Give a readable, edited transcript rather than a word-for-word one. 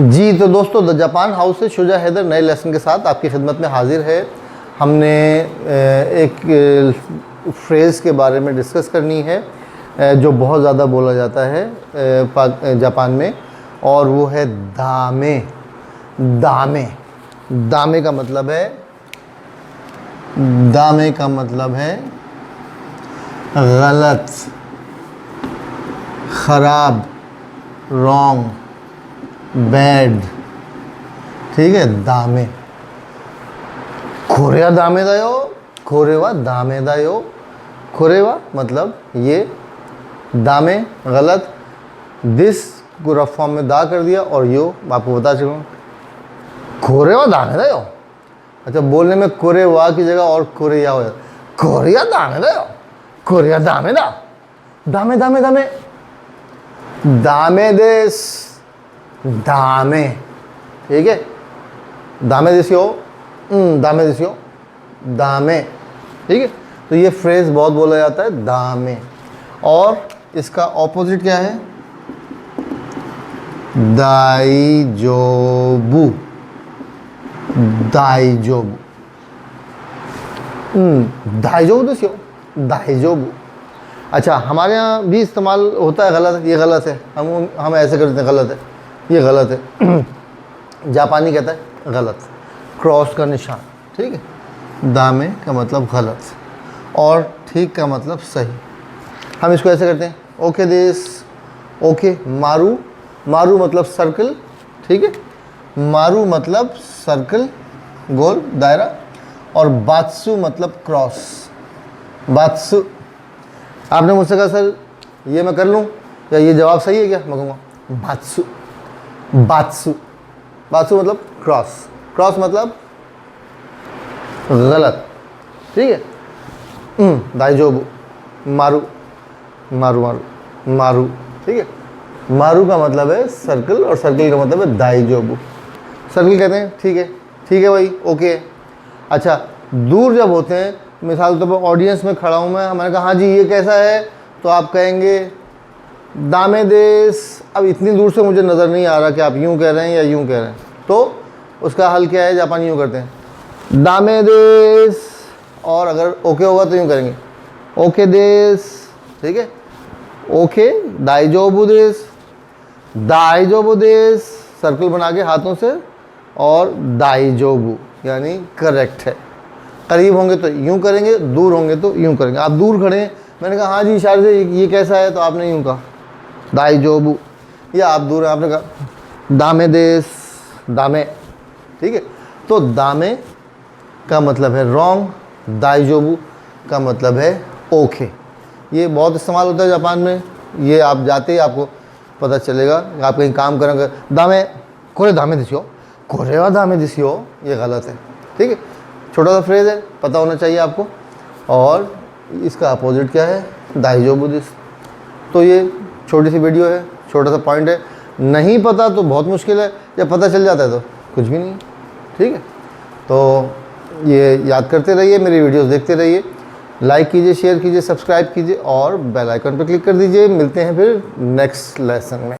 जी तो दोस्तों, the Japan house से शुजा हैदर नए लेसन के साथ आपकी खिदमत में हाजिर है। हमने एक फ्रेज़ के बारे में डिस्कस करनी है जो बहुत ज़्यादा बोला जाता है जापान में, और वो है दामे। दामे दामे का मतलब है, दामे का मतलब है गलत, ख़राब, रॉन्ग, बैड। ठीक है, दामे। खोरेवा दामे दा यो, खोरेवा दामे दा यो। खोरेवा मतलब ये, दामे गलत, दिस को रफ फॉर्म में दा कर दिया, और यो आपको बता चुका हूँ। खोरेवा दामे दा यो। अच्छा, बोलने में कोरेवा की जगह और कोरिया हो जाता। कोरिया दामे दा यो, कोरिया दामे दा, दामे दामे दामे, दामे देस, दामे। ठीक है, दामे देसियो, दामे देसियो, दामे। ठीक है, तो ये फ्रेज़ बहुत बोला जाता है, दामे। और इसका ऑपोजिट क्या है? दाइजोबु। दाइजोबु, दाइजोबु देसियो, दाइजोबु। अच्छा, हमारे यहाँ भी इस्तेमाल होता है गलत, ये गलत है, हम ऐसे करते हैं, गलत है, ये गलत है। जापानी कहता है गलत, क्रॉस का निशान। ठीक है, दामे का मतलब गलत और ठीक का मतलब सही। हम इसको ऐसे करते हैं, ओके दिस, ओके मारू। मारू मतलब सर्कल। ठीक है, मारू मतलब सर्कल, गोल, दायरा। और बात्सु मतलब क्रॉस। बात्सु। आपने मुझसे कहा सर ये मैं कर लूँ या ये जवाब सही है क्या? मैं कहूँगा बात्सु। बात्सु, बात्सु मतलब क्रॉस, क्रॉस मतलब गलत। ठीक है, दाइजोबु, मारू, मारू मारू, मारू। ठीक है, मारू का मतलब है सर्कल और सर्कल का मतलब है दाइजोबु। सर्कल कहते हैं ठीक है, ठीक है भाई, ओके। अच्छा, दूर जब होते हैं, मिसाल के तौर पर ऑडियंस में खड़ा हूँ मैं, मैंने कहा हाँ जी ये कैसा है, तो आप कहेंगे दामे देस। अब इतनी दूर से मुझे नज़र नहीं आ रहा कि आप यूँ कह रहे हैं या यूँ कह रहे हैं, तो उसका हल क्या है? जापानी यूँ करते हैं, दामे देस। और अगर ओके होगा तो यूँ करेंगे, ओके देस। ठीक है, ओके, दाइजोबु देस, दाइजोबु देस, सर्कल बना के हाथों से, और दाइजोबु यानी करेक्ट है। करीब होंगे तो यूँ करेंगे, दूर होंगे तो यूँ करेंगे। आप दूर खड़े हैं, मैंने कहा हाँ जी इशारे से ये कैसा है, तो आपने यूँ कहा दाइजोबु। या आप दूर हैं, आपने कहा दामे देस, दामे। ठीक है, तो दामे का मतलब है रॉन्ग, दाइजोबु का मतलब है ओके। ये बहुत इस्तेमाल होता है जापान में। ये आप जाते ही आपको पता चलेगा। आप कहीं काम करेंगे, दामे, कोरे दामे दिसियो, कोरेवा दामे दिसियो, ये गलत है। ठीक है, छोटा सा फ्रेज़ है, पता होना चाहिए आपको। और इसका अपोजिट क्या है? दाइजोबु दिस। तो ये छोटी सी वीडियो है, छोटा सा पॉइंट है। नहीं पता तो बहुत मुश्किल है, जब पता चल जाता है तो कुछ भी नहीं। ठीक है, तो ये याद करते रहिए, मेरी वीडियोस देखते रहिए, लाइक कीजिए, शेयर कीजिए, सब्सक्राइब कीजिए और बेल आइकन पर क्लिक कर दीजिए। मिलते हैं फिर नेक्स्ट लेसन में।